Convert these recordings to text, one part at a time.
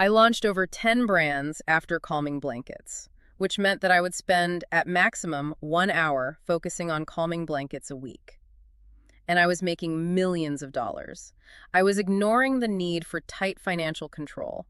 I launched over 10 brands after calming blankets, which meant that I would spend at maximum 1 hour focusing on calming blankets a week. And I was making millions of dollars. I was ignoring the need for tight financial control.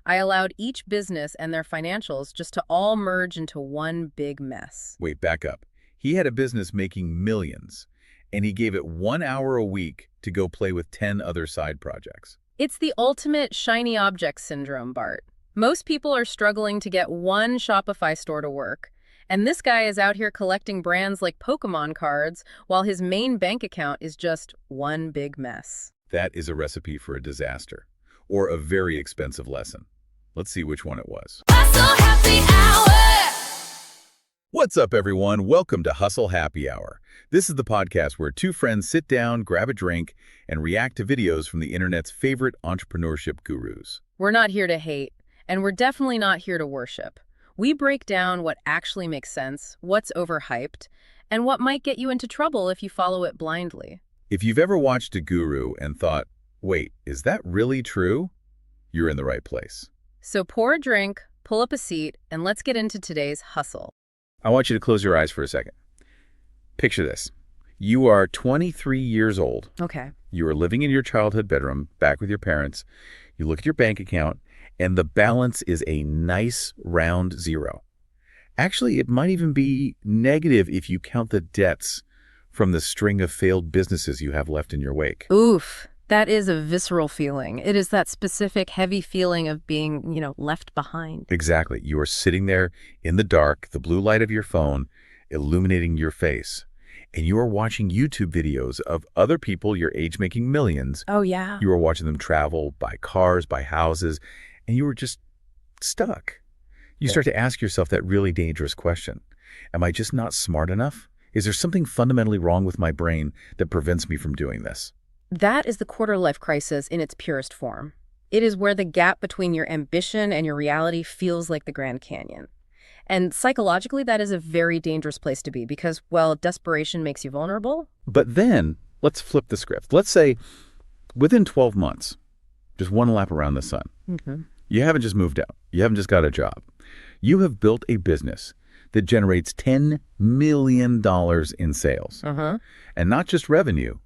I allowed each business and their financials just to all merge into one big mess. Wait, back up. He had a business making millions, and he gave it 1 hour a week to go play with 10 other side projects. It's the ultimate shiny object syndrome, Bart. Most people are struggling to get one Shopify store to work, and this guy is out here collecting brands like Pokemon cards while his main bank account is just one big mess. That is a recipe for a disaster, or a very expensive lesson. Let's see which one it was. Hustle Happy Hour! What's up, everyone? Welcome to Hustle Happy Hour. This is the podcast where two friends sit down, grab a drink, and react to videos from the internet's favorite entrepreneurship gurus. We're not here to hate, and we're definitely not here to worship. We break down what actually makes sense, what's overhyped, and what might get you into trouble if you follow it blindly. If you've ever watched a guru and thought, wait, is that really true? You're in the right place. So pour a drink, pull up a seat, and let's get into today's hustle. I want you to close your eyes for a second. Picture this. You are 23 years old. Okay. You are living in your childhood bedroom, back with your parents. You look at your bank account, and the balance is a nice round zero. Actually, it might even be negative if you count the debts from the string of failed businesses you have left in your wake. Oof. That is a visceral feeling. It is that specific heavy feeling of being, left behind. Exactly. You are sitting there in the dark, the blue light of your phone illuminating your face, and you are watching YouTube videos of other people your age making millions. Oh, yeah. You are watching them travel, buy cars, buy houses, and you are just stuck. You start to ask yourself that really dangerous question. Am I just not smart enough? Is there something fundamentally wrong with my brain that prevents me from doing this? That is the quarter-life crisis in its purest form. It is where the gap between your ambition and your reality feels like the Grand Canyon. And psychologically, that is a very dangerous place to be because, well, desperation makes you vulnerable. But then, let's flip the script. Let's say within 12 months, just one lap around the sun. Mm-hmm. You haven't just moved out. You haven't just got a job. You have built a business that generates $10 million in sales. Uh-huh. And not just revenue,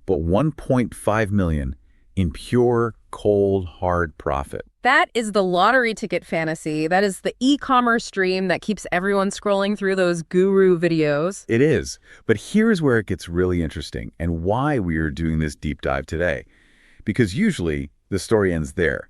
but $1.5 million in pure, cold, hard profit. That is the lottery ticket fantasy. That is the e-commerce dream that keeps everyone scrolling through those guru videos. It is. But here's where it gets really interesting and why we are doing this deep dive today. Because usually the story ends there.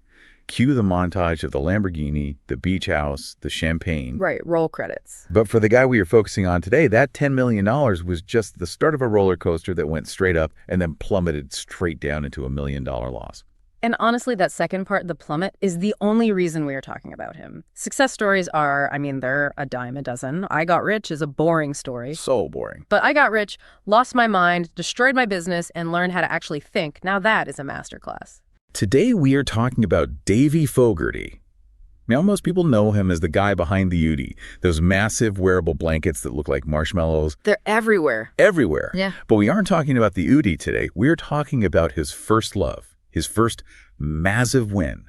Cue the montage of the Lamborghini, the beach house, the champagne. Right, roll credits. But for the guy we are focusing on today, that $10 million was just the start of a roller coaster that went straight up and then plummeted straight down into $1 million loss. And honestly, that second part, the plummet, is the only reason we are talking about him. Success stories are, they're a dime a dozen. I Got Rich is a boring story. So boring. But I got rich, lost my mind, destroyed my business, and learned how to actually think. Now that is a masterclass. Today we are talking about Davie Fogarty. Now most people know him as the guy behind the Udi, those massive wearable blankets that look like marshmallows. They're everywhere. Everywhere. Yeah. But we aren't talking about the Udi today. We're talking about his first love, his first massive win,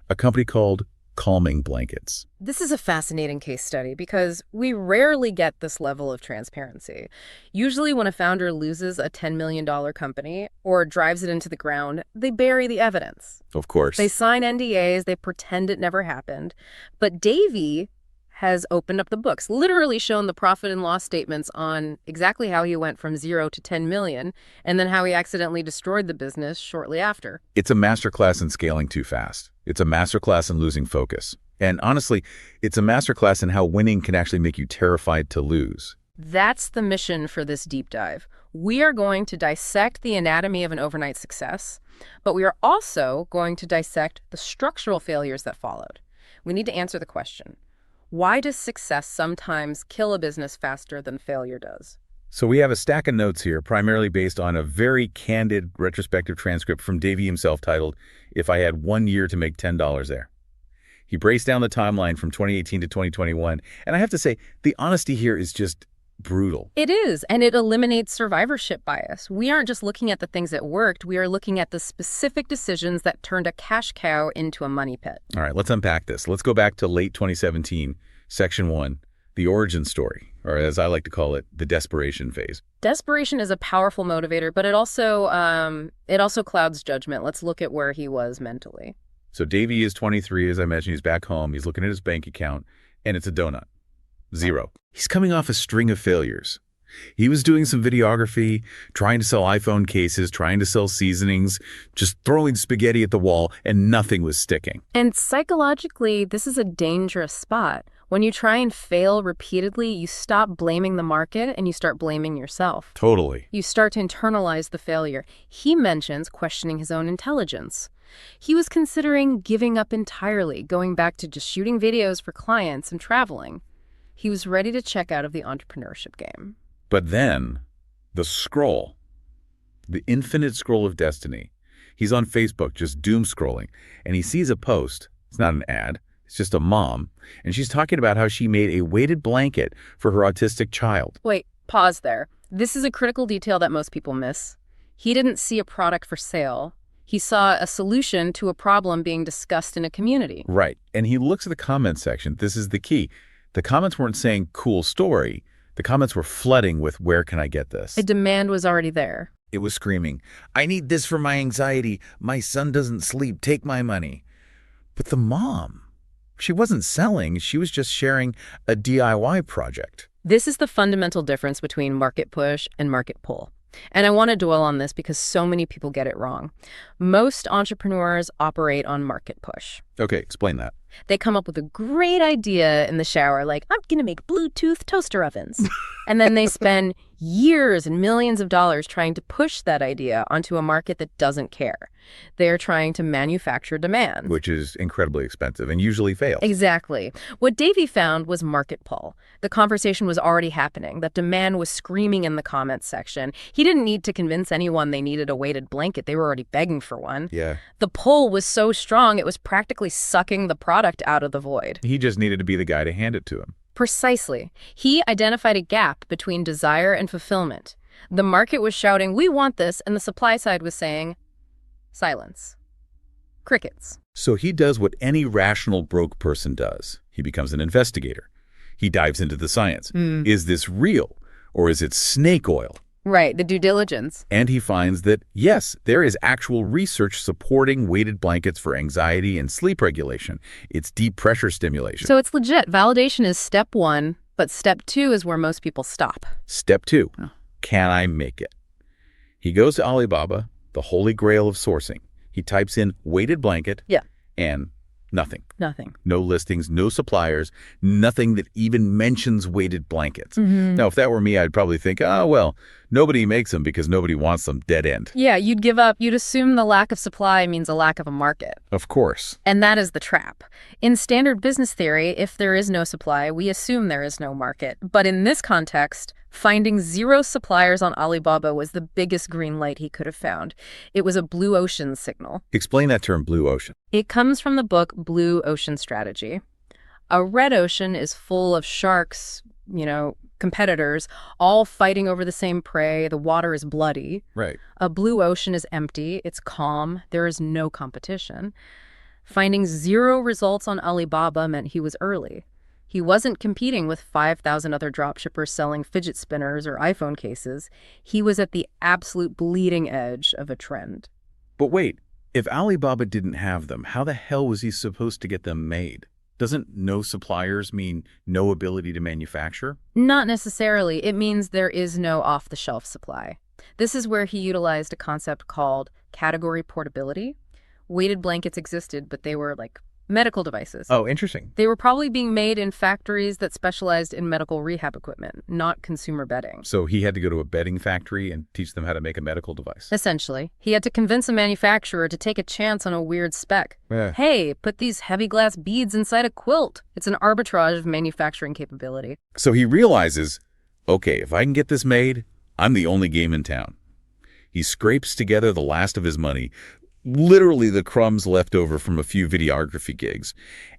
a company called Calming Blankets. This is a fascinating case study because we rarely get this level of transparency. Usually when a founder loses a $10 million company or drives it into the ground, they bury the evidence. Of course. They sign NDAs, they pretend it never happened. But Davie has opened up the books, literally shown the profit and loss statements on exactly how he went from 0 to 10 million, and then how he accidentally destroyed the business shortly after. It's a masterclass in scaling too fast. It's a masterclass in losing focus. And honestly, it's a masterclass in how winning can actually make you terrified to lose. That's the mission for this deep dive. We are going to dissect the anatomy of an overnight success, but we are also going to dissect the structural failures that followed. We need to answer the question, why does success sometimes kill a business faster than failure does? So we have a stack of notes here, primarily based on a very candid retrospective transcript from Davie himself titled, "If I Had 1 Year to Make $10 There." He breaks down the timeline from 2018 to 2021, and I have to say, the honesty here is just brutal. It is, and it eliminates survivorship bias. We aren't just looking at the things that worked, we are looking at the specific decisions that turned a cash cow into a money pit. All right, let's unpack this. Let's go back to late 2017, Section 1, the origin story, or as I like to call it, the desperation phase. Desperation is a powerful motivator, but it also clouds judgment. Let's look at where he was mentally. So Davie is 23, as I mentioned. He's back home. He's looking at his bank account, and it's a donut. Zero. He's coming off a string of failures. He was doing some videography, trying to sell iPhone cases, trying to sell seasonings, just throwing spaghetti at the wall, and nothing was sticking. And psychologically, this is a dangerous spot. When you try and fail repeatedly, you stop blaming the market and you start blaming yourself. Totally. You start to internalize the failure. He mentions questioning his own intelligence. He was considering giving up entirely, going back to just shooting videos for clients and traveling. He was ready to check out of the entrepreneurship game. But then, the scroll, the infinite scroll of destiny. He's on Facebook just doom scrolling, and he sees a post. It's not an ad. It's just a mom, and she's talking about how she made a weighted blanket for her autistic child. Wait, pause there. This is a critical detail that most people miss. He didn't see a product for sale. He saw a solution to a problem being discussed in a community. Right, and he looks at the comments section. This is the key. The comments weren't saying, cool story. The comments were flooding with, where can I get this? A demand was already there. It was screaming, I need this for my anxiety. My son doesn't sleep. Take my money. But the mom, she wasn't selling. She was just sharing a DIY project. This is the fundamental difference between market push and market pull. And I want to dwell on this because so many people get it wrong. Most entrepreneurs operate on market push. Okay, explain that. They come up with a great idea in the shower, like, I'm going to make Bluetooth toaster ovens. And then they spend years and millions of dollars trying to push that idea onto a market that doesn't care. They're trying to manufacture demand. Which is incredibly expensive and usually fails. Exactly. What Davie found was market pull. The conversation was already happening. The demand was screaming in the comments section. He didn't need to convince anyone they needed a weighted blanket. They were already begging for one. Yeah. The pull was so strong, it was practically sucking the product out of the void. He just needed to be the guy to hand it to him. Precisely. He identified a gap between desire and fulfillment. The market was shouting, we want this, and the supply side was saying, silence. Crickets. So he does what any rational broke person does. He becomes an investigator. He dives into the science. Is this real, or is it snake oil? Right, the due diligence. And he finds that, yes, there is actual research supporting weighted blankets for anxiety and sleep regulation. It's deep pressure stimulation. So it's legit. Validation is step one, but step two is where most people stop. Step two, can I make it? He goes to Alibaba, the holy grail of sourcing. He types in weighted blanket and nothing. Nothing. No listings, no suppliers, nothing that even mentions weighted blankets. Now, if that were me, I'd probably think, oh, well, nobody makes them because nobody wants them, dead end. Yeah, you'd give up. You'd assume the lack of supply means a lack of a market. Of course. And that is the trap. In standard business theory, if there is no supply, we assume there is no market. But in this context, finding zero suppliers on Alibaba was the biggest green light he could have found. It was a blue ocean signal. Explain that term, blue ocean. It comes from the book Blue Ocean Strategy. A red ocean is full of sharks, competitors, all fighting over the same prey. The water is bloody. Right. A blue ocean is empty. It's calm. There is no competition. Finding zero results on Alibaba meant he was early. He wasn't competing with 5,000 other dropshippers selling fidget spinners or iPhone cases. He was at the absolute bleeding edge of a trend. But wait, if Alibaba didn't have them, how the hell was he supposed to get them made? Doesn't no suppliers mean no ability to manufacture? Not necessarily. It means there is no off-the-shelf supply. This is where he utilized a concept called category portability. Weighted blankets existed, but they were like medical devices. Oh, interesting. They were probably being made in factories that specialized in medical rehab equipment, not consumer bedding. So he had to go to a bedding factory and teach them how to make a medical device. Essentially. He had to convince a manufacturer to take a chance on a weird spec. Hey, put these heavy glass beads inside a quilt. It's an arbitrage of manufacturing capability. So he realizes, okay, if I can get this made, I'm the only game in town. He scrapes together the last of his money, literally the crumbs left over from a few videography gigs,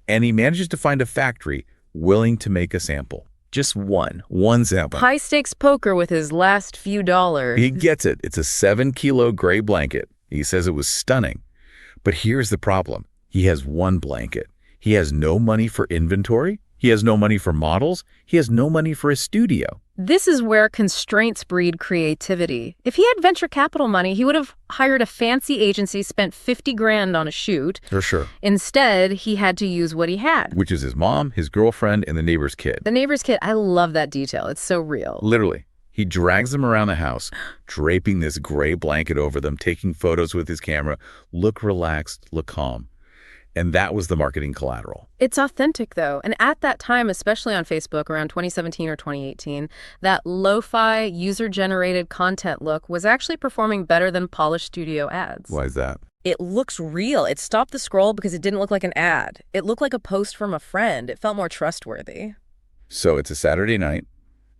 and he manages to find a factory willing to make a sample. Just one sample. High-stakes poker with his last few dollars. He gets it. It's a 7-kilo gray blanket. He says it was stunning. But here's the problem. He has one blanket. He has no money for inventory. He has no money for models. He has no money for a studio. This is where constraints breed creativity. If he had venture capital money, he would have hired a fancy agency, spent 50 grand on a shoot. For sure. Instead, he had to use what he had. Which is his mom, his girlfriend, and the neighbor's kid. The neighbor's kid, I love that detail. It's so real. Literally. He drags them around the house, draping this gray blanket over them, taking photos with his camera. Look relaxed, look calm. And that was the marketing collateral. It's authentic, though. And at that time, especially on Facebook around 2017 or 2018, that lo-fi, user-generated content look was actually performing better than polished studio ads. Why is that? It looks real. It stopped the scroll because it didn't look like an ad. It looked like a post from a friend. It felt more trustworthy. So it's a Saturday night.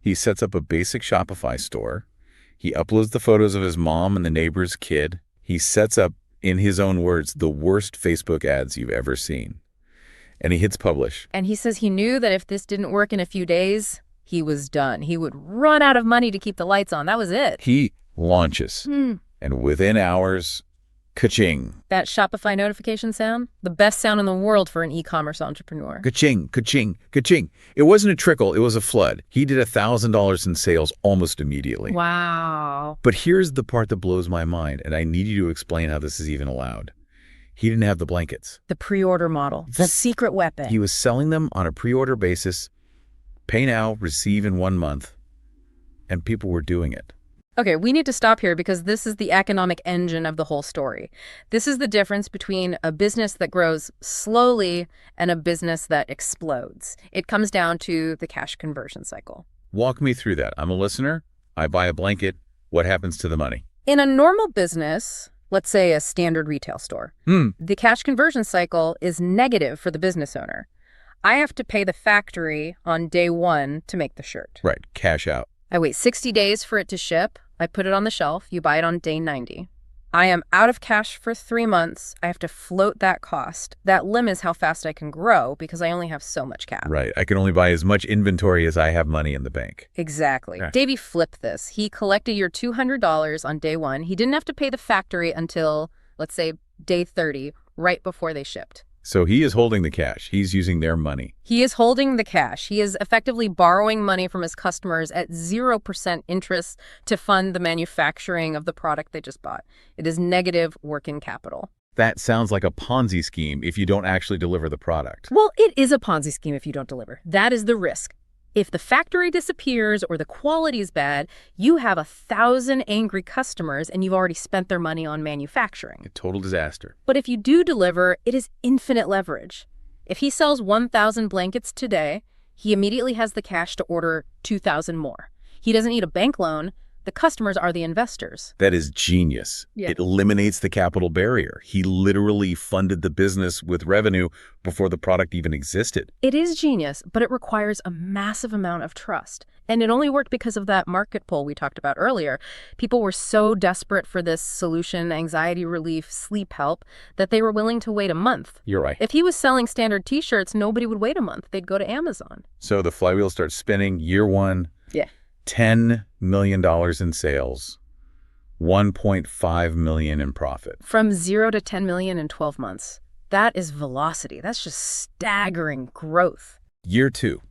He sets up a basic Shopify store. He uploads the photos of his mom and the neighbor's kid. He sets up, in his own words, the worst Facebook ads you've ever seen. And he hits publish. And he says he knew that if this didn't work in a few days, he was done. He would run out of money to keep the lights on. That was it. He launches. And within hours, ka-ching. That Shopify notification sound, the best sound in the world for an e-commerce entrepreneur. Ka-ching, ka-ching, ka-ching. It wasn't a trickle, it was a flood. He did $1,000 in sales almost immediately. Wow. But here's the part that blows my mind, and I need you to explain how this is even allowed. He didn't have the blankets. The pre-order model, the secret weapon. He was selling them on a pre-order basis, pay now, receive in 1 month, and people were doing it. Okay, we need to stop here because this is the economic engine of the whole story. This is the difference between a business that grows slowly and a business that explodes. It comes down to the cash conversion cycle. Walk me through that. I'm a listener. I buy a blanket. What happens to the money? In a normal business, let's say a standard retail store, the cash conversion cycle is negative for the business owner. I have to pay the factory on day 1 to make the shirt. Right, cash out. I wait 60 days for it to ship. I put it on the shelf. You buy it on day 90. I am out of cash for 3 months. I have to float that cost. That limits how fast I can grow because I only have so much cash. Right. I can only buy as much inventory as I have money in the bank. Exactly. Okay. Davie flipped this. He collected your $200 on day 1. He didn't have to pay the factory until, let's say, day 30, right before they shipped. So he is holding the cash. He's using their money. He is holding the cash. He is effectively borrowing money from his customers at 0% interest to fund the manufacturing of the product they just bought. It is negative working capital. That sounds like a Ponzi scheme if you don't actually deliver the product. Well, it is a Ponzi scheme if you don't deliver. That is the risk. If the factory disappears or the quality is bad, you have 1,000 angry customers and you've already spent their money on manufacturing. A total disaster. But if you do deliver, it is infinite leverage. If he sells 1,000 blankets today, he immediately has the cash to order 2,000 more. He doesn't need a bank loan. The customers are the investors. That is genius. Yeah. It eliminates the capital barrier. He literally funded the business with revenue before the product even existed. It is genius, but it requires a massive amount of trust. And it only worked because of that market pull we talked about earlier. People were so desperate for this solution, anxiety relief, sleep help, that they were willing to wait a month. You're right. If he was selling standard t-shirts, nobody would wait a month. They'd go to Amazon. So the flywheel starts spinning. Year 1. Yeah. $10 million in sales, $1.5 million in profit. From 0 to 10 million in 12 months. That is velocity. That's just staggering growth. Year 2,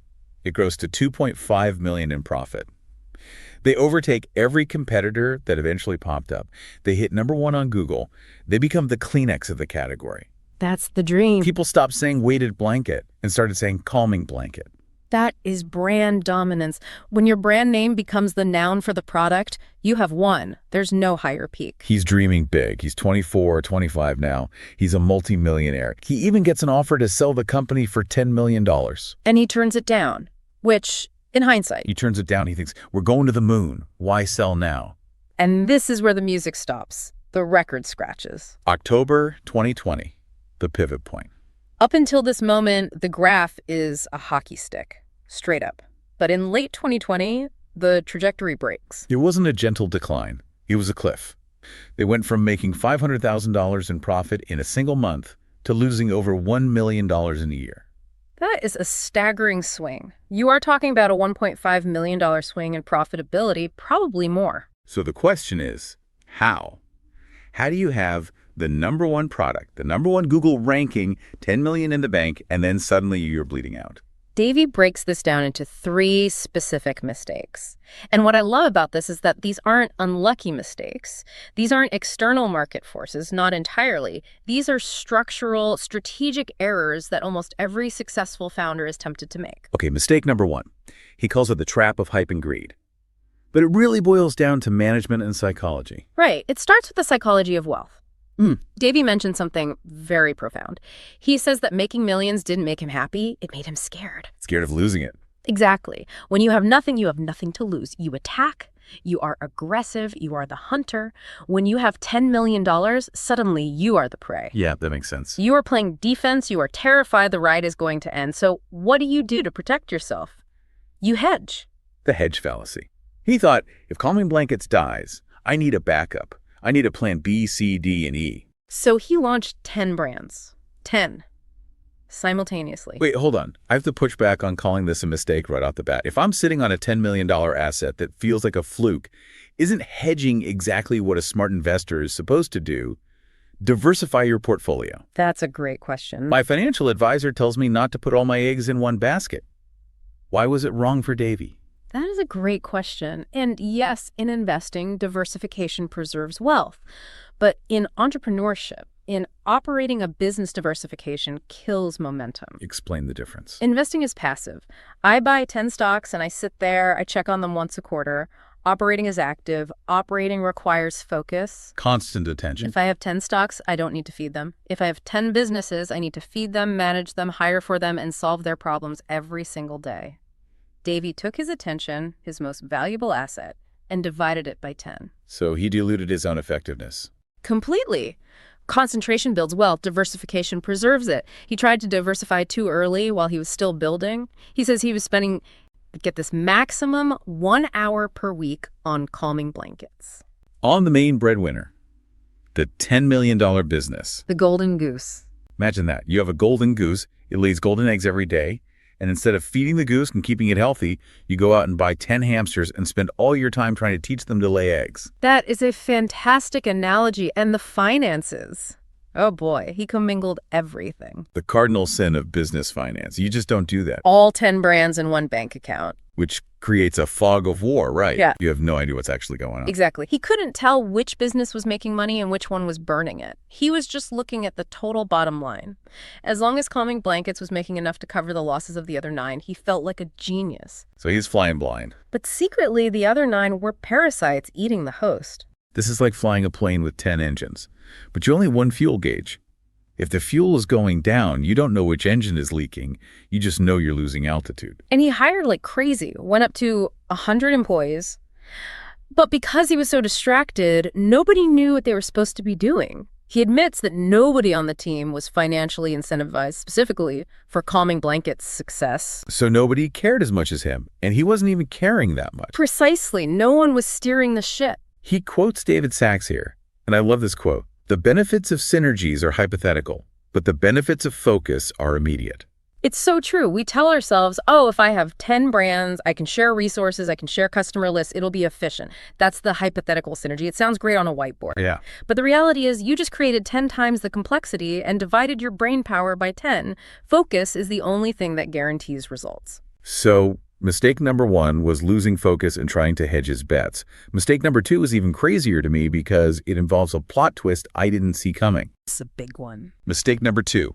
it grows to $2.5 million in profit. They overtake every competitor that eventually popped up. They hit #1 on Google. They become the Kleenex of the category. That's the dream. People stopped saying weighted blanket and started saying calming blanket. That is brand dominance. When your brand name becomes the noun for the product, you have won. There's no higher peak. He's dreaming big. He's 24 or 25 now. He's a multimillionaire. He even gets an offer to sell the company for $10 million. And he turns it down, which, in hindsight. He turns it down. He thinks, we're going to the moon. Why sell now? And this is where the music stops. The record scratches. October 2020, the pivot point. Up until this moment, the graph is a hockey stick. Straight up. But in late 2020, the trajectory breaks. It wasn't a gentle decline. It was a cliff. They went from making $500,000 in profit in a single month to losing over $1 million in a year. That is a staggering swing. You are talking about a $1.5 million swing in profitability, probably more. So the question is, how? How do you have the number one product, the number one Google ranking, 10 million in the bank, and then suddenly you're bleeding out? Davie breaks this down into 3 specific mistakes. And what I love about this is that these aren't unlucky mistakes. These aren't external market forces, not entirely. These are structural, strategic errors that almost every successful founder is tempted to make. Okay, mistake number 1. He calls it the trap of hype and greed. But it really boils down to management and psychology. Right. It starts with the psychology of wealth. Davie mentioned something very profound. He says that making millions didn't make him happy. It made him scared. Scared of losing it. Exactly. When you have nothing to lose. You attack. You are aggressive. You are the hunter. When you have $10 million, suddenly you are the prey. Yeah, that makes sense. You are playing defense. You are terrified the ride is going to end. So what do you do to protect yourself? You hedge. The hedge fallacy. He thought, if Calming Blankets dies, I need a backup. I need a plan B, C, D, and E. So he launched 10 brands. 10. Simultaneously. Wait, hold on. I have to push back on calling this a mistake right off the bat. If I'm sitting on a $10 million asset that feels like a fluke, isn't hedging exactly what a smart investor is supposed to do? Diversify your portfolio. That's a great question. My financial advisor tells me not to put all my eggs in one basket. Why was it wrong for Davie? That is a great question. And yes, in investing, diversification preserves wealth. But in entrepreneurship, in operating a business, diversification kills momentum. Explain the difference. Investing is passive. I buy 10 stocks and I sit there, I check on them once a quarter. Operating is active. Operating requires focus. Constant attention. If I have 10 stocks, I don't need to feed them. If I have 10 businesses, I need to feed them, manage them, hire for them, and solve their problems every single day. Davie took his attention, his most valuable asset, and divided it by 10. So he diluted his own effectiveness. Completely. Concentration builds wealth. Diversification preserves it. He tried to diversify too early while he was still building. He says he was spending, get this, maximum 1 hour per week on calming blankets. On the main breadwinner, the $10 million business. The golden goose. Imagine that. You have a golden goose. It lays golden eggs every day. And instead of feeding the goose and keeping it healthy, you go out and buy 10 hamsters and spend all your time trying to teach them to lay eggs. That is a fantastic analogy. And the finances. Oh boy, he commingled everything. The cardinal sin of business finance. You just don't do that. All 10 brands in one bank account. Which creates a fog of war, right? Yeah. You have no idea what's actually going on. Exactly. He couldn't tell which business was making money and which one was burning it. He was just looking at the total bottom line. As long as Calming Blankets was making enough to cover the losses of the other 9, he felt like a genius. So he's flying blind. But secretly, the other 9 were parasites eating the host. This is like flying a plane with 10 engines, but you only have one fuel gauge. If the fuel is going down, you don't know which engine is leaking. You just know you're losing altitude. And he hired like crazy, went up to 100 employees. But because he was so distracted, nobody knew what they were supposed to be doing. He admits that nobody on the team was financially incentivized specifically for Calming Blankets' success. So nobody cared as much as him, and he wasn't even caring that much. Precisely. No one was steering the ship. He quotes David Sachs here, and I love this quote. The benefits of synergies are hypothetical, but the benefits of focus are immediate. It's so true. We tell ourselves, oh, if I have 10 brands, I can share resources, I can share customer lists, it'll be efficient. That's the hypothetical synergy. It sounds great on a whiteboard. Yeah. But the reality is you just created 10 times the complexity and divided your brain power by 10. Focus is the only thing that guarantees results. So mistake number 1 was losing focus and trying to hedge his bets. Mistake number 2 is even crazier to me because it involves a plot twist I didn't see coming. It's a big one. Mistake number 2,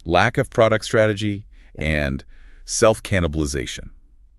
lack of product strategy and self-cannibalization.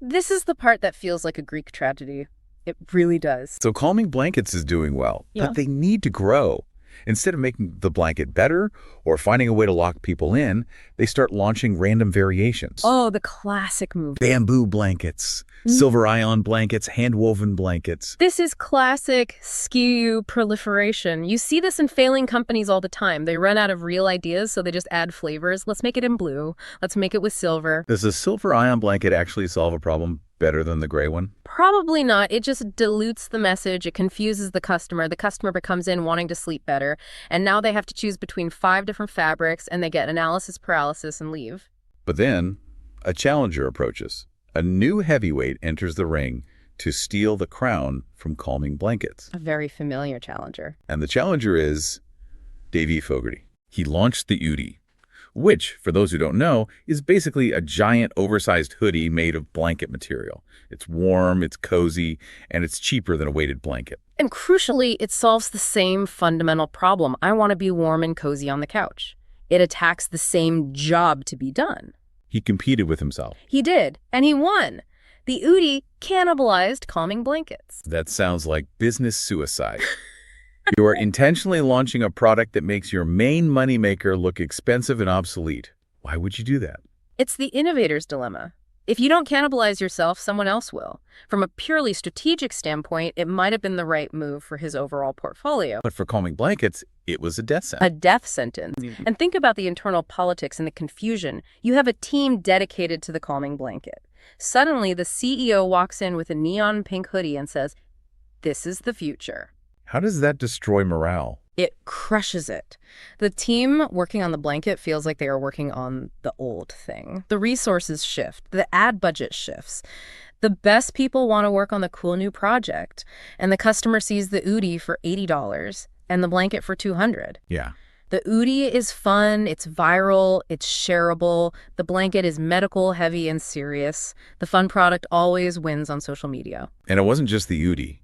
This is the part that feels like a Greek tragedy. It really does. So Calming Blankets is doing well, Yeah. but they need to grow. Instead of making the blanket better or finding a way to lock people in, they start launching random variations. Oh, the classic move. Bamboo blankets, silver ion blankets, hand-woven blankets. This is classic skew proliferation. You see this in failing companies all the time. They run out of real ideas, so they just add flavors. Let's make it in blue. Let's make it with silver. Does a silver ion blanket actually solve a problem better than the gray one? Probably not. It just dilutes the message. It confuses the customer. The customer comes in wanting to sleep better. And now they have to choose between 5 different fabrics and they get analysis paralysis and leave. But then, a challenger approaches. A new heavyweight enters the ring to steal the crown from calming blankets. A very familiar challenger. And the challenger is Davie Fogarty. He launched the Udi, which, for those who don't know, is basically a giant oversized hoodie made of blanket material. It's warm, it's cozy, and it's cheaper than a weighted blanket. And crucially, it solves the same fundamental problem. I want to be warm and cozy on the couch. It attacks the same job to be done. He competed with himself. He did, and he won. The Udi cannibalized calming blankets. That sounds like business suicide. You are intentionally launching a product that makes your main moneymaker look expensive and obsolete. Why would you do that? It's the innovator's dilemma. If you don't cannibalize yourself, someone else will. From a purely strategic standpoint, it might have been the right move for his overall portfolio. But for calming blankets, it was a death sentence. A death sentence. And think about the internal politics and the confusion. You have a team dedicated to the calming blanket. Suddenly, the CEO walks in with a neon pink hoodie and says, "This is the future." How does that destroy morale? It crushes it. The team working on the blanket feels like they are working on the old thing. The resources shift. The ad budget shifts. The best people want to work on the cool new project. And the customer sees the Udi for $80 and the blanket for $200. Yeah. The Udi is fun, it's viral, it's shareable. The blanket is medical, heavy, and serious. The fun product always wins on social media. And it wasn't just the Udi.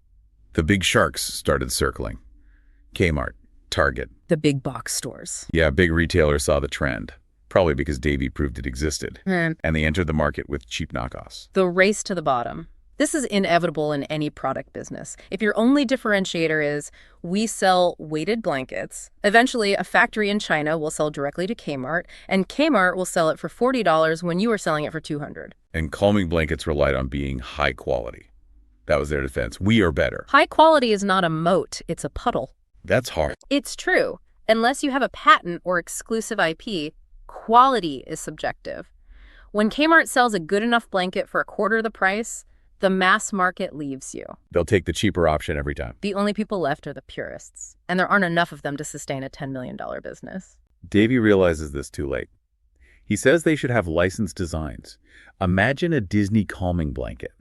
The big sharks started circling. Kmart, Target. The big box stores. Yeah, big retailers saw the trend, probably because Davie proved it existed. And they entered the market with cheap knockoffs. The race to the bottom. This is inevitable in any product business. If your only differentiator is, we sell weighted blankets, eventually a factory in China will sell directly to Kmart, and Kmart will sell it for $40 when you are selling it for $200. And calming blankets relied on being high quality. That was their defense. We are better. High quality is not a moat, it's a puddle. That's hard. It's true. Unless you have a patent or exclusive IP, quality is subjective. When Kmart sells a good enough blanket for a quarter the price, the mass market leaves you. They'll take the cheaper option every time. The only people left are the purists, and there aren't enough of them to sustain a $10 million business. Davie realizes this too late. He says they should have licensed designs. Imagine a Disney calming blanket.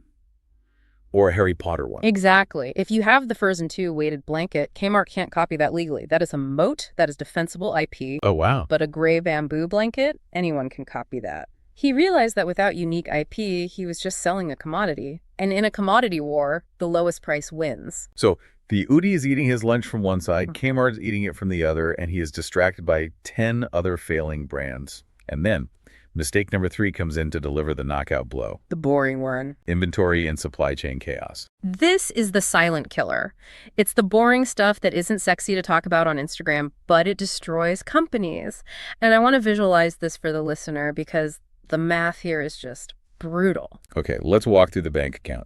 Or a Harry Potter one. Exactly. If you have the Frozen 2 weighted blanket, Kmart can't copy that legally. That is a moat, that is defensible IP. Oh, wow. But a gray bamboo blanket, anyone can copy that. He realized that without unique IP, he was just selling a commodity. And in a commodity war, the lowest price wins. So the Udi is eating his lunch from one side, Kmart is eating it from the other, and he is distracted by 10 other failing brands. And then mistake number 3 comes in to deliver the knockout blow. The boring one. Inventory and supply chain chaos. This is the silent killer. It's the boring stuff that isn't sexy to talk about on Instagram, but it destroys companies. And I want to visualize this for the listener because the math here is just brutal. Okay, let's walk through the bank account.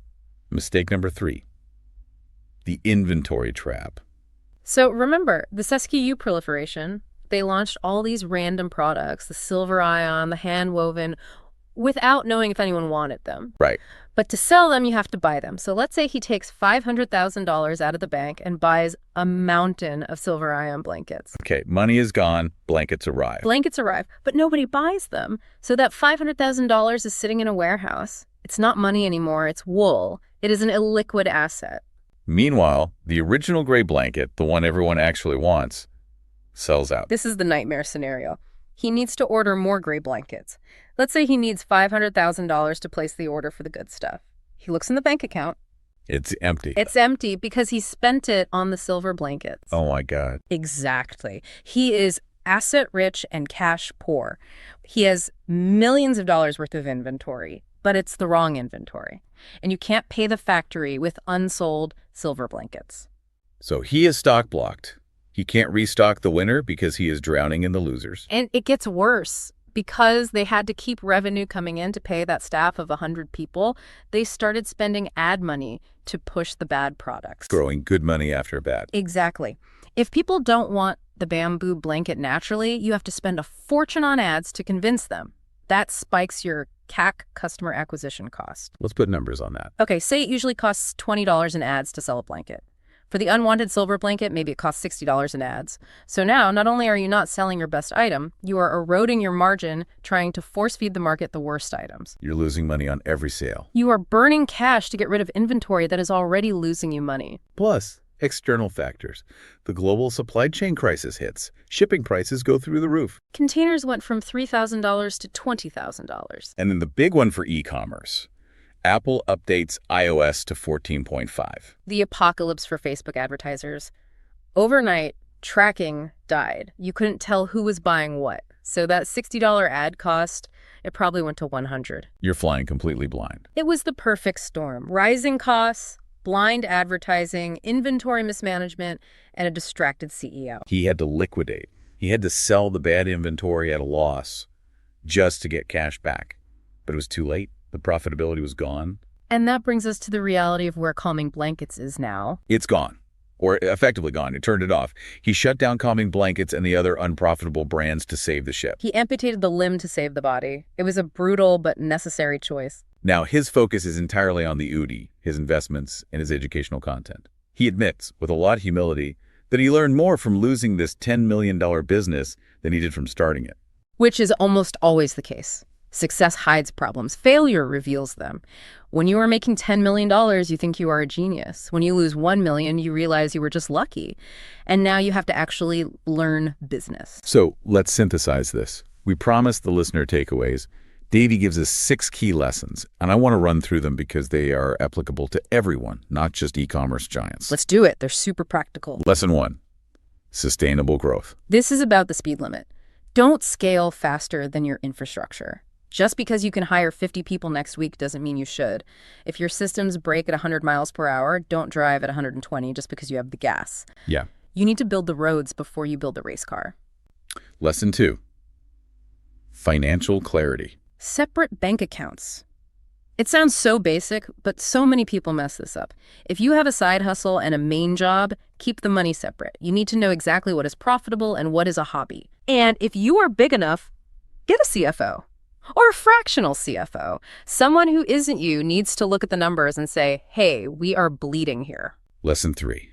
Mistake number 3. The inventory trap. So remember, this SKU proliferation, they launched all these random products, the silver ion, the hand-woven, without knowing if anyone wanted them. Right. But to sell them, you have to buy them. So let's say he takes $500,000 out of the bank and buys a mountain of silver ion blankets. Okay, money is gone, blankets arrive. Blankets arrive, but nobody buys them. So that $500,000 is sitting in a warehouse. It's not money anymore, it's wool. It is an illiquid asset. Meanwhile, the original gray blanket, the one everyone actually wants, sells out. This is the nightmare scenario. He needs to order more gray blankets. Let's say he needs $500,000 to place the order for the good stuff. He looks in the bank account. It's empty. It's empty because he spent it on the silver blankets. Oh my God. Exactly. He is asset rich and cash poor. He has millions of dollars worth of inventory, but it's the wrong inventory. And you can't pay the factory with unsold silver blankets. So he is stock blocked. He can't restock the winner because he is drowning in the losers. And it gets worse. Because they had to keep revenue coming in to pay that staff of 100 people, they started spending ad money to push the bad products. Throwing good money after bad. Exactly. If people don't want the bamboo blanket naturally, you have to spend a fortune on ads to convince them. That spikes your CAC, customer acquisition cost. Let's put numbers on that. Okay, say it usually costs $20 in ads to sell a blanket. For the unwanted silver blanket, maybe it costs $60 in ads. So now, not only are you not selling your best item, you are eroding your margin trying to force-feed the market the worst items. You're losing money on every sale. You are burning cash to get rid of inventory that is already losing you money. Plus, external factors. The global supply chain crisis hits. Shipping prices go through the roof. Containers went from $3,000 to $20,000. And then the big one for e-commerce. Apple updates iOS to 14.5. The apocalypse for Facebook advertisers. Overnight, tracking died. You couldn't tell who was buying what. So that $60 ad cost, it probably went to $100. You're flying completely blind. It was the perfect storm. Rising costs, blind advertising, inventory mismanagement, and a distracted CEO. He had to liquidate. He had to sell the bad inventory at a loss just to get cash back. But it was too late. The profitability was gone. And that brings us to the reality of where Calming Blankets is now. It's gone. Or effectively gone. It turned it off. He shut down Calming Blankets and the other unprofitable brands to save the ship. He amputated the limb to save the body. It was a brutal but necessary choice. Now, his focus is entirely on the UDI, his investments, and his educational content. He admits, with a lot of humility, that he learned more from losing this $10 million business than he did from starting it. Which is almost always the case. Success hides problems. Failure reveals them. When you are making $10 million, you think you are a genius. When you lose $1 million, you realize you were just lucky. And now you have to actually learn business. So let's synthesize this. We promised the listener takeaways. Davie gives us 6 key lessons, and I want to run through them because they are applicable to everyone, not just e-commerce giants. Let's do it. They're super practical. Lesson 1, sustainable growth. This is about the speed limit. Don't scale faster than your infrastructure. Just because you can hire 50 people next week doesn't mean you should. If your systems break at 100 miles per hour, don't drive at 120 just because you have the gas. Yeah. You need to build the roads before you build the race car. Lesson 2, financial clarity. Separate bank accounts. It sounds so basic, but so many people mess this up. If you have a side hustle and a main job, keep the money separate. You need to know exactly what is profitable and what is a hobby. And if you are big enough, get a CFO. Or a fractional CFO. Someone who isn't you needs to look at the numbers and say, hey, we are bleeding here. Lesson 3,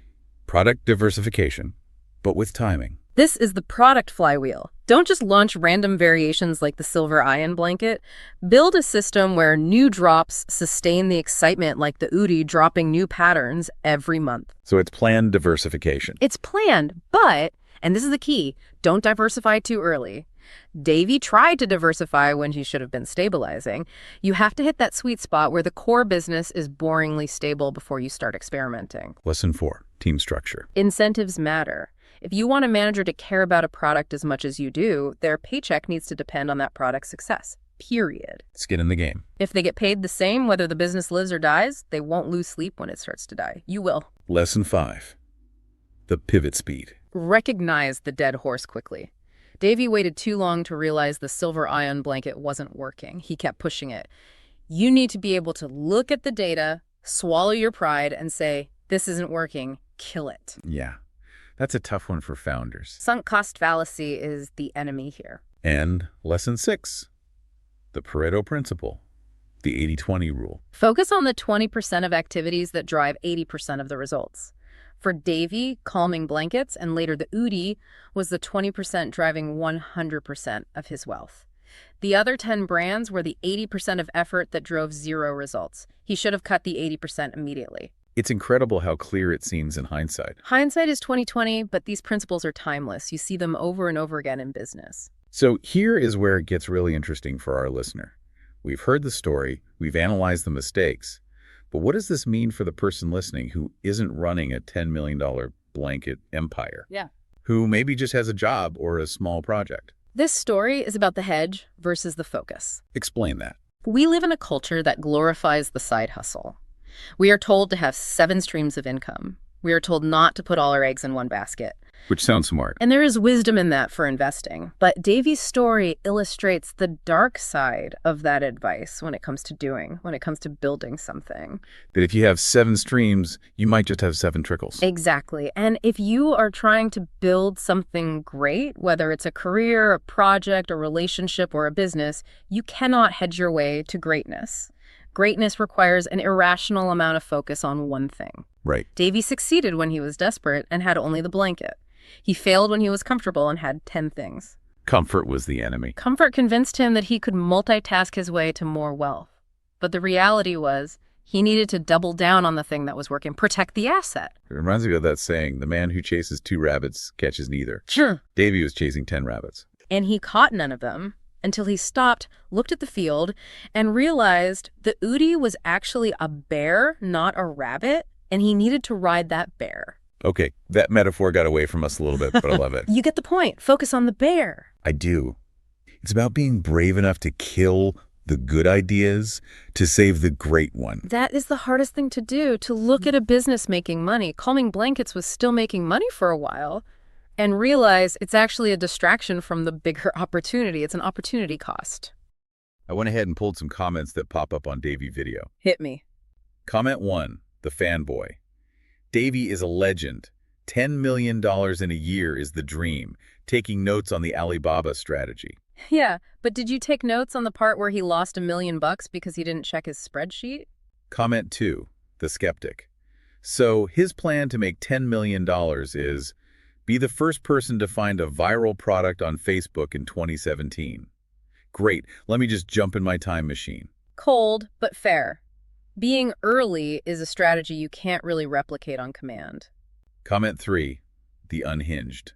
product diversification, but with timing. This is the product flywheel. Don't just launch random variations like the silver iron blanket. Build a system where new drops sustain the excitement like the UDI dropping new patterns every month. So it's planned diversification. It's planned, but, and this is the key, don't diversify too early. Davie tried to diversify when he should have been stabilizing. You have to hit that sweet spot where the core business is boringly stable before you start experimenting. Lesson 4, team structure. Incentives matter. If you want a manager to care about a product as much as you do, their paycheck needs to depend on that product's success, period. Skin in the game. If they get paid the same whether the business lives or dies, they won't lose sleep when it starts to die. You will. Lesson 5, the pivot speed. Recognize the dead horse quickly. Davie waited too long to realize the silver ion blanket wasn't working. He kept pushing it. You need to be able to look at the data, swallow your pride, and say, this isn't working, kill it. Yeah, that's a tough one for founders. Sunk cost fallacy is the enemy here. And lesson 6, the Pareto principle, the 80-20 rule. Focus on the 20% of activities that drive 80% of the results. For Davie, Calming Blankets, and later the UDI, was the 20% driving 100% of his wealth. The other 10 brands were the 80% of effort that drove 0 results. He should have cut the 80% immediately. It's incredible how clear it seems in hindsight. Hindsight is 20/20, but these principles are timeless. You see them over and over again in business. So here is where it gets really interesting for our listener. We've heard the story, we've analyzed the mistakes, but what does this mean for the person listening who isn't running a $10 million blanket empire? Yeah. Who maybe just has a job or a small project? This story is about the hedge versus the focus. Explain that. We live in a culture that glorifies the side hustle. We are told to have 7 streams of income. We are told not to put all our eggs in one basket. Which sounds smart. And there is wisdom in that for investing. But Davie's story illustrates the dark side of that advice when it comes to building something. That if you have 7 streams, you might just have 7 trickles. Exactly. And if you are trying to build something great, whether it's a career, a project, a relationship, or a business, you cannot hedge your way to greatness. Greatness requires an irrational amount of focus on one thing. Right. Davie succeeded when he was desperate and had only the blanket. He failed when he was comfortable and had 10 things. Comfort was the enemy. Comfort convinced him that he could multitask his way to more wealth. But the reality was he needed to double down on the thing that was working, protect the asset. It reminds me of that saying, the man who chases 2 rabbits catches neither. Sure. Davie was chasing 10 rabbits. And he caught none of them until he stopped, looked at the field, and realized the Udi was actually a bear, not a rabbit, and he needed to ride that bear. Okay, that metaphor got away from us a little bit, but I love it. You get the point. Focus on the bear. I do. It's about being brave enough to kill the good ideas to save the great one. That is the hardest thing to do, to look at a business making money. Calming Blankets was still making money for a while, and realize it's actually a distraction from the bigger opportunity. It's an opportunity cost. I went ahead and pulled some comments that pop up on Davie video. Hit me. Comment 1, the fanboy. Davie is a legend. $10 million in a year is the dream. Taking notes on the Alibaba strategy. Yeah, but did you take notes on the part where he lost $1 million because he didn't check his spreadsheet? Comment 2, the skeptic. So his plan to make $10 million is be the first person to find a viral product on Facebook in 2017. Great, let me just jump in my time machine. Cold, but fair. Being early is a strategy you can't really replicate on command. Comment 3, the unhinged.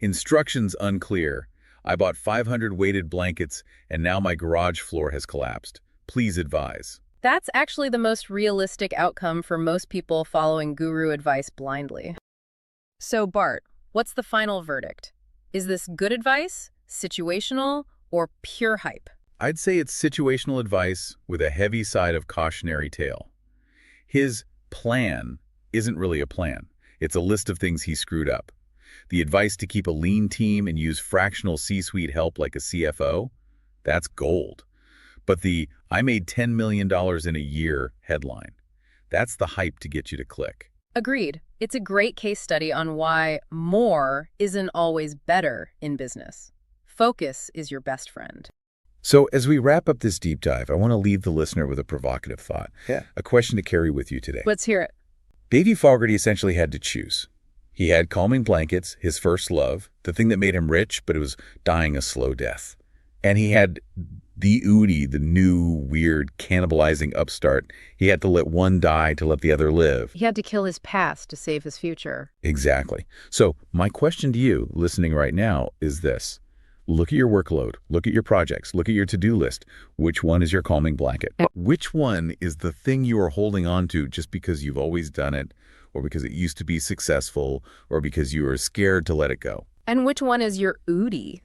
Instructions unclear. I bought 500 weighted blankets and now my garage floor has collapsed. Please advise. That's actually the most realistic outcome for most people following guru advice blindly. So Bart, what's the final verdict? Is this good advice, situational, or pure hype? I'd say it's situational advice with a heavy side of cautionary tale. His plan isn't really a plan. It's a list of things he screwed up. The advice to keep a lean team and use fractional C-suite help like a CFO, that's gold. But the "I made $10 million in a year" headline, that's the hype to get you to click. Agreed. It's a great case study on why more isn't always better in business. Focus is your best friend. So as we wrap up this deep dive, I want to leave the listener with a provocative thought. A question to carry with you today. Let's hear it. Davie Fogarty essentially had to choose. He had Calming Blankets, his first love, the thing that made him rich, but it was dying a slow death. And he had the Udi, the new, weird, cannibalizing upstart. He had to let one die to let the other live. He had to kill his past to save his future. Exactly. So my question to you, listening right now, is this. Look at your workload, look at your projects, look at your to-do list. Which one is your calming blanket? Which one is the thing you are holding on to just because you've always done it, or because it used to be successful, or because you are scared to let it go? And which one is your Udi?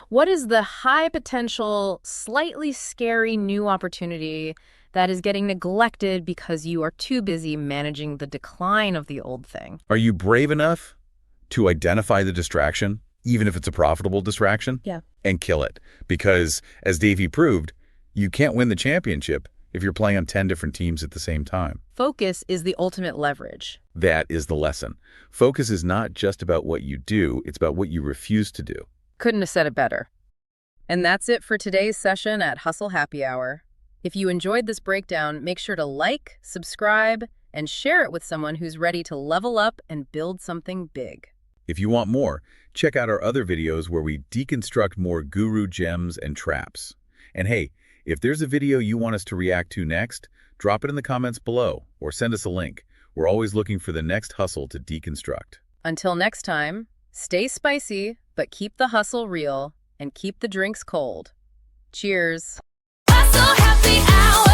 What is the high potential, slightly scary new opportunity that is getting neglected because you are too busy managing the decline of the old thing? Are you brave enough to identify the distraction, even if it's a profitable distraction? Yeah. And kill it. Because, as Davie proved, you can't win the championship if you're playing on 10 different teams at the same time. Focus is the ultimate leverage. That is the lesson. Focus is not just about what you do, it's about what you refuse to do. Couldn't have said it better. And that's it for today's session at Hustle Happy Hour. If you enjoyed this breakdown, make sure to like, subscribe, and share it with someone who's ready to level up and build something big. If you want more, check out our other videos where we deconstruct more guru gems and traps. And hey, if there's a video you want us to react to next, drop it in the comments below or send us a link. We're always looking for the next hustle to deconstruct. Until next time, stay spicy, but keep the hustle real and keep the drinks cold. Cheers. Hustle happy hour.